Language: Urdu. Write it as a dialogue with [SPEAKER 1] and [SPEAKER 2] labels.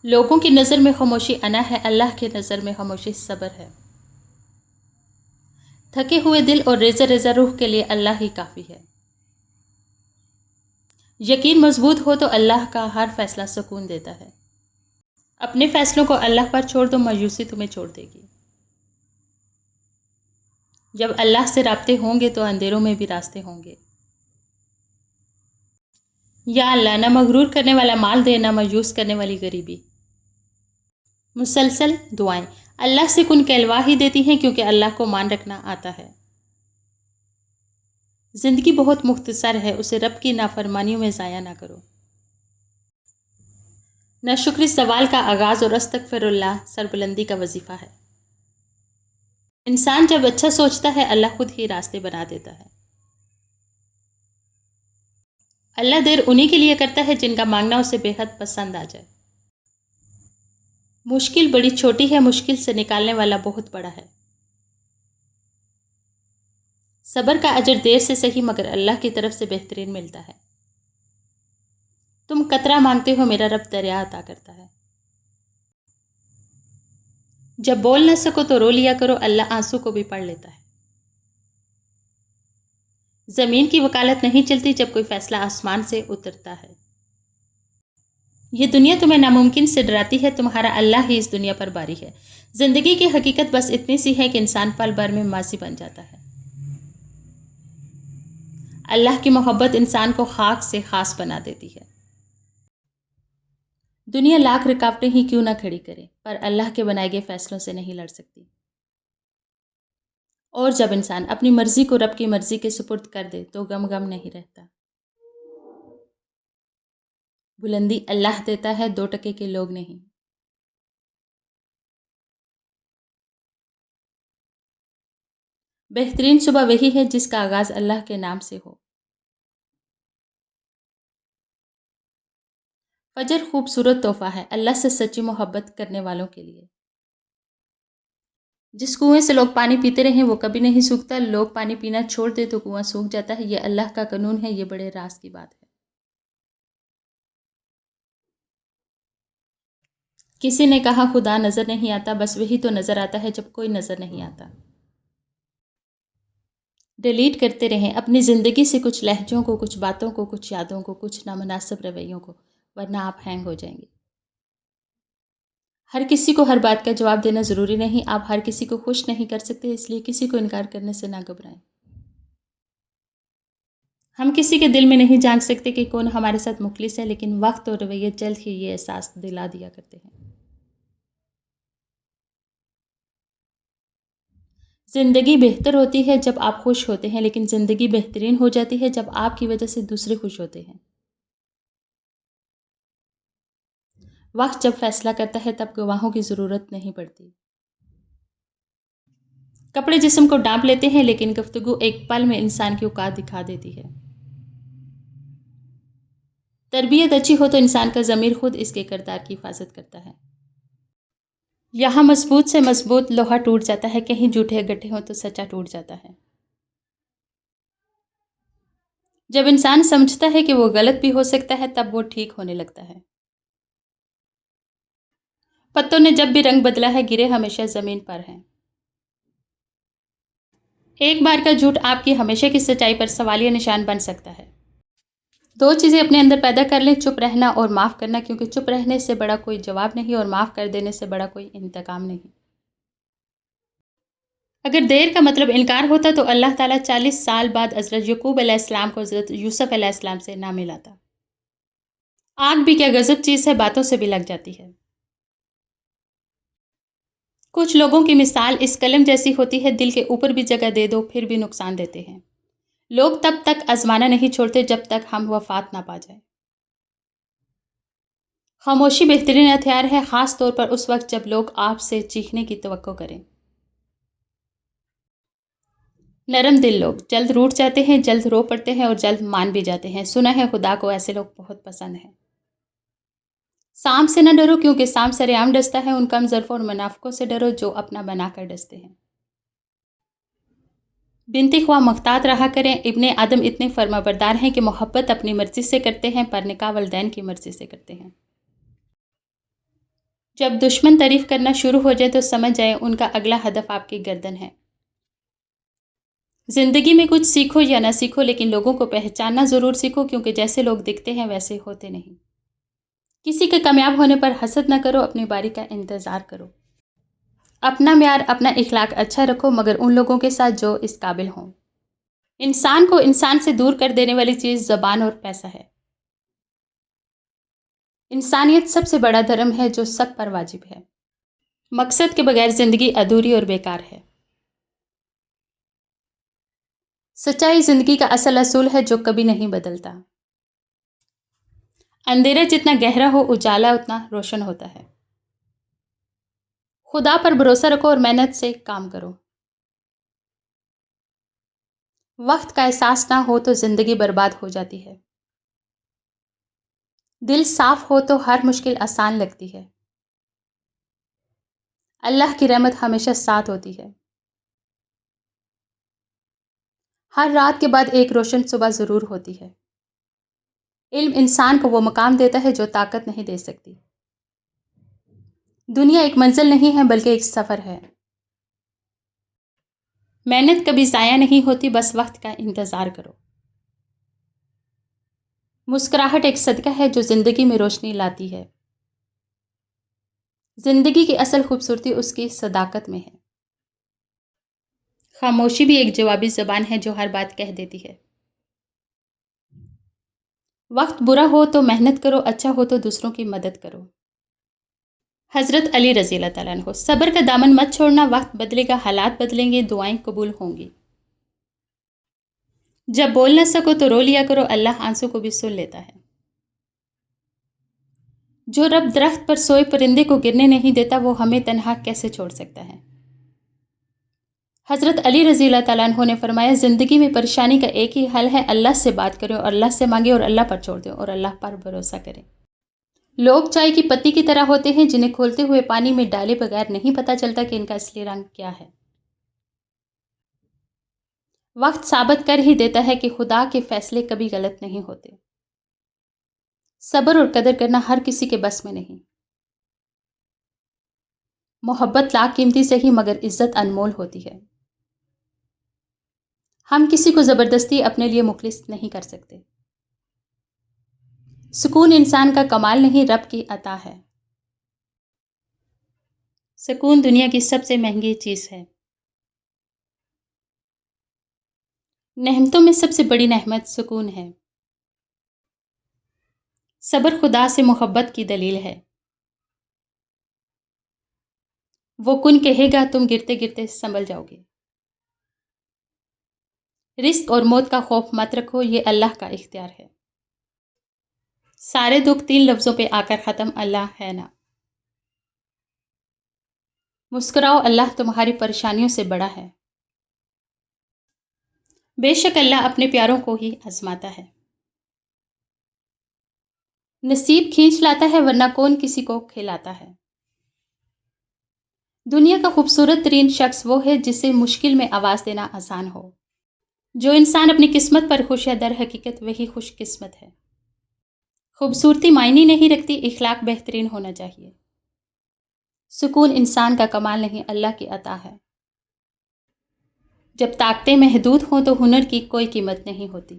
[SPEAKER 1] لوگوں کی نظر میں خاموشی انا ہے، اللہ کی نظر میں خاموشی صبر ہے۔ تھکے ہوئے دل اور ریزہ ریزہ روح کے لیے اللہ ہی کافی ہے۔ یقین مضبوط ہو تو اللہ کا ہر فیصلہ سکون دیتا ہے۔ اپنے فیصلوں کو اللہ پر چھوڑ دو، مایوسی تمہیں چھوڑ دے گی۔ جب اللہ سے رابطے ہوں گے تو اندھیروں میں بھی راستے ہوں گے۔ یا اللہ، نہ مغرور کرنے والا مال دے، نہ مایوس کرنے والی غریبی۔ مسلسل دعائیں اللہ سے کن کہلوا ہی دیتی ہیں، کیونکہ اللہ کو مان رکھنا آتا ہے۔ زندگی بہت مختصر ہے، اسے رب کی نافرمانیوں میں ضائع نہ کرو۔ نہ شکر سوال کا آغاز اور استغفر اللہ سربلندی کا وظیفہ ہے۔ انسان جب اچھا سوچتا ہے، اللہ خود ہی راستے بنا دیتا ہے۔ اللہ دیر انہی کے لیے کرتا ہے جن کا مانگنا اسے بے حد پسند آ جائے۔ مشکل بڑی چھوٹی ہے، مشکل سے نکالنے والا بہت بڑا ہے۔ صبر کا اجر دیر سے صحیح مگر اللہ کی طرف سے بہترین ملتا ہے۔ تم قطرہ مانگتے ہو، میرا رب دریا عطا کرتا ہے۔ جب بول نہ سکو تو رو لیا کرو، اللہ آنسو کو بھی پڑھ لیتا ہے۔ زمین کی وکالت نہیں چلتی جب کوئی فیصلہ آسمان سے اترتا ہے۔ یہ دنیا تمہیں ناممکن سے ڈراتی ہے، تمہارا اللہ ہی اس دنیا پر باری ہے۔ زندگی کی حقیقت بس اتنی سی ہے کہ انسان پل بھر میں ماضی بن جاتا ہے۔ اللہ کی محبت انسان کو خاک سے خاص بنا دیتی ہے۔ دنیا لاکھ رکاوٹیں ہی کیوں نہ کھڑی کرے، پر اللہ کے بنائے گئے فیصلوں سے نہیں لڑ سکتی۔ اور جب انسان اپنی مرضی کو رب کی مرضی کے سپرد کر دے تو غم نہیں رہتا۔ بلندی اللہ دیتا ہے، 2 کے لوگ نہیں۔ بہترین صبح وہی ہے جس کا آغاز اللہ کے نام سے ہو۔ فجر خوبصورت تحفہ ہے اللہ سے سچی محبت کرنے والوں کے لیے۔ جس کنویں سے لوگ پانی پیتے رہیں وہ کبھی نہیں سوکھتا، لوگ پانی پینا چھوڑ دے تو کنواں سوکھ جاتا ہے۔ یہ اللہ کا قانون ہے، یہ بڑے راز کی بات ہے۔ کسی نے کہا خدا نظر نہیں آتا، بس وہی تو نظر آتا ہے جب کوئی نظر نہیں آتا۔ ڈیلیٹ کرتے رہیں اپنی زندگی سے کچھ لہجوں کو، کچھ باتوں کو، کچھ یادوں کو، کچھ نامناسب رویوں کو، ورنہ آپ ہینگ ہو جائیں گے۔ ہر کسی کو ہر بات کا جواب دینا ضروری نہیں، آپ ہر کسی کو خوش نہیں کر سکتے، اس لیے کسی کو انکار کرنے سے نہ گھبرائیں۔ ہم کسی کے دل میں نہیں جان سکتے کہ کون ہمارے ساتھ مخلص ہے، لیکن وقت اور رویے جلد ہی یہ احساس دلا دیا کرتے ہیں۔ زندگی بہتر ہوتی ہے جب آپ خوش ہوتے ہیں، لیکن زندگی بہترین ہو جاتی ہے جب آپ کی وجہ سے دوسرے خوش ہوتے ہیں۔ وقت جب فیصلہ کرتا ہے تب گواہوں کی ضرورت نہیں پڑتی۔ کپڑے جسم کو ڈانپ لیتے ہیں، لیکن گفتگو ایک پل میں انسان کی اوقات دکھا دیتی ہے۔ تربیت اچھی ہو تو انسان کا ضمیر خود اس کے کردار کی حفاظت کرتا ہے۔ یہاں مضبوط سے مضبوط لوہا ٹوٹ جاتا ہے، کہیں جھوٹے گڈھے ہوں تو سچا ٹوٹ جاتا ہے۔ جب انسان سمجھتا ہے کہ وہ غلط بھی ہو سکتا ہے تب وہ ٹھیک ہونے لگتا ہے۔ پتوں نے جب بھی رنگ بدلا ہے، گرے ہمیشہ زمین پر ہیں۔ ایک بار کا جھوٹ آپ کی ہمیشہ کی سچائی پر سوالیہ نشان بن سکتا ہے۔ 2 چیزیں اپنے اندر پیدا کر لیں، چپ رہنا اور معاف کرنا، کیونکہ چپ رہنے سے بڑا کوئی جواب نہیں اور معاف کر دینے سے بڑا کوئی انتقام نہیں۔ اگر دیر کا مطلب انکار ہوتا تو اللہ تعالیٰ 40 سال بعد حضرت یعقوب علیہ السلام کو حضرت یوسف علیہ السلام سے نہ ملاتا۔ آگ بھی کیا غضب چیز ہے، باتوں سے بھی لگ جاتی ہے۔ کچھ لوگوں کی مثال اس قلم جیسی ہوتی ہے، دل کے اوپر بھی جگہ دے دو پھر بھی نقصان دیتے ہیں۔ لوگ تب تک آزمانا نہیں چھوڑتے جب تک ہم وفات نہ پا جائیں۔ خاموشی بہترین ہتھیار ہے، خاص طور پر اس وقت جب لوگ آپ سے چیخنے کی توقع کریں۔ نرم دل لوگ جلد روٹھ جاتے ہیں، جلد رو پڑتے ہیں اور جلد مان بھی جاتے ہیں۔ سنا ہے خدا کو ایسے لوگ بہت پسند ہیں۔ سانپ سے نہ ڈرو، کیونکہ سانپ سرے عام ڈستا ہے، ان کم ظرفوں اور منافقوں سے ڈرو جو اپنا بنا کر ڈستے ہیں۔ بنتی خواہ محتاط رہا کریں، ابن آدم اتنے فرما بردار ہیں کہ محبت اپنی مرضی سے کرتے ہیں، پر نکاح والدین کی مرضی سے کرتے ہیں۔ جب دشمن تعریف کرنا شروع ہو جائے تو سمجھ جائے ان کا اگلا ہدف آپ کی گردن ہے۔ زندگی میں کچھ سیکھو یا نہ سیکھو، لیکن لوگوں کو پہچاننا ضرور سیکھو، کیونکہ جیسے لوگ دکھتے ہیں ویسے ہوتے نہیں۔ کسی کے کامیاب ہونے پر حسد نہ کرو، اپنی باری کا انتظار کرو۔ اپنا معیار، اپنا اخلاق اچھا رکھو، مگر ان لوگوں کے ساتھ جو اس قابل ہوں۔ انسان کو انسان سے دور کر دینے والی چیز زبان اور پیسہ ہے۔ انسانیت سب سے بڑا دھرم ہے جو سب پر واجب ہے۔ مقصد کے بغیر زندگی ادھوری اور بیکار ہے۔ سچائی زندگی کا اصل اصول ہے جو کبھی نہیں بدلتا۔ اندھیرا جتنا گہرا ہو، اجالا اتنا روشن ہوتا ہے۔ خدا پر بھروسہ رکھو اور محنت سے کام کرو۔ وقت کا احساس نہ ہو تو زندگی برباد ہو جاتی ہے۔ دل صاف ہو تو ہر مشکل آسان لگتی ہے۔ اللہ کی رحمت ہمیشہ ساتھ ہوتی ہے۔ ہر رات کے بعد ایک روشن صبح ضرور ہوتی ہے۔ علم انسان کو وہ مقام دیتا ہے جو طاقت نہیں دے سکتی۔ دنیا ایک منزل نہیں ہے بلکہ ایک سفر ہے۔ محنت کبھی ضائع نہیں ہوتی، بس وقت کا انتظار کرو۔ مسکراہٹ ایک صدقہ ہے جو زندگی میں روشنی لاتی ہے۔ زندگی کی اصل خوبصورتی اس کی صداقت میں ہے۔ خاموشی بھی ایک جوابی زبان ہے جو ہر بات کہہ دیتی ہے۔ وقت برا ہو تو محنت کرو، اچھا ہو تو دوسروں کی مدد کرو۔ حضرت علی رضی اللہ تعالیٰ عنہ: صبر کا دامن مت چھوڑنا، وقت بدلے گا، حالات بدلیں گے، دعائیں قبول ہوں گی۔ جب بول نہ سکو تو رو لیا کرو، اللہ آنسو کو بھی سن لیتا ہے۔ جو رب درخت پر سوئے پرندے کو گرنے نہیں دیتا، وہ ہمیں تنہا کیسے چھوڑ سکتا ہے؟ حضرت علی رضی اللہ تعالیٰ عنہ نے فرمایا، زندگی میں پریشانی کا ایک ہی حل ہے، اللہ سے بات کریں اور اللہ سے مانگے اور اللہ پر چھوڑ دیں اور اللہ پر بھروسہ کریں۔ لوگ چائے کی پتی کی طرح ہوتے ہیں جنہیں کھولتے ہوئے پانی میں ڈالے بغیر نہیں پتہ چلتا کہ ان کا اصلی رنگ کیا ہے۔ وقت ثابت کر ہی دیتا ہے کہ خدا کے فیصلے کبھی غلط نہیں ہوتے۔ صبر اور قدر کرنا ہر کسی کے بس میں نہیں۔ محبت لاکھ قیمتی سے ہی، مگر عزت انمول ہوتی ہے۔ ہم کسی کو زبردستی اپنے لیے مخلص نہیں کر سکتے۔ سکون انسان کا کمال نہیں، رب کی عطا ہے۔ سکون دنیا کی سب سے مہنگی چیز ہے۔ نعمتوں میں سب سے بڑی نعمت سکون ہے۔ صبر خدا سے محبت کی دلیل ہے۔ وہ کن کہے گا، تم گرتے گرتے سنبھل جاؤ گے۔ رزق اور موت کا خوف مت رکھو، یہ اللہ کا اختیار ہے۔ سارے دکھ 3 لفظوں پہ آ کر ختم، اللہ ہے نا۔ مسکراؤ، اللہ تمہاری پریشانیوں سے بڑا ہے۔ بے شک اللہ اپنے پیاروں کو ہی آزماتا ہے۔ نصیب کھینچ لاتا ہے ورنہ کون کسی کو کھلاتا ہے۔ دنیا کا خوبصورت ترین شخص وہ ہے جسے مشکل میں آواز دینا آسان ہو۔ جو انسان اپنی قسمت پر خوش ہے، در حقیقت وہی خوش قسمت ہے۔ خوبصورتی معنی نہیں رکھتی، اخلاق بہترین ہونا چاہیے۔ سکون انسان کا کمال نہیں، اللہ کی عطا ہے۔ جب طاقتیں محدود ہوں تو ہنر کی کوئی قیمت نہیں ہوتی۔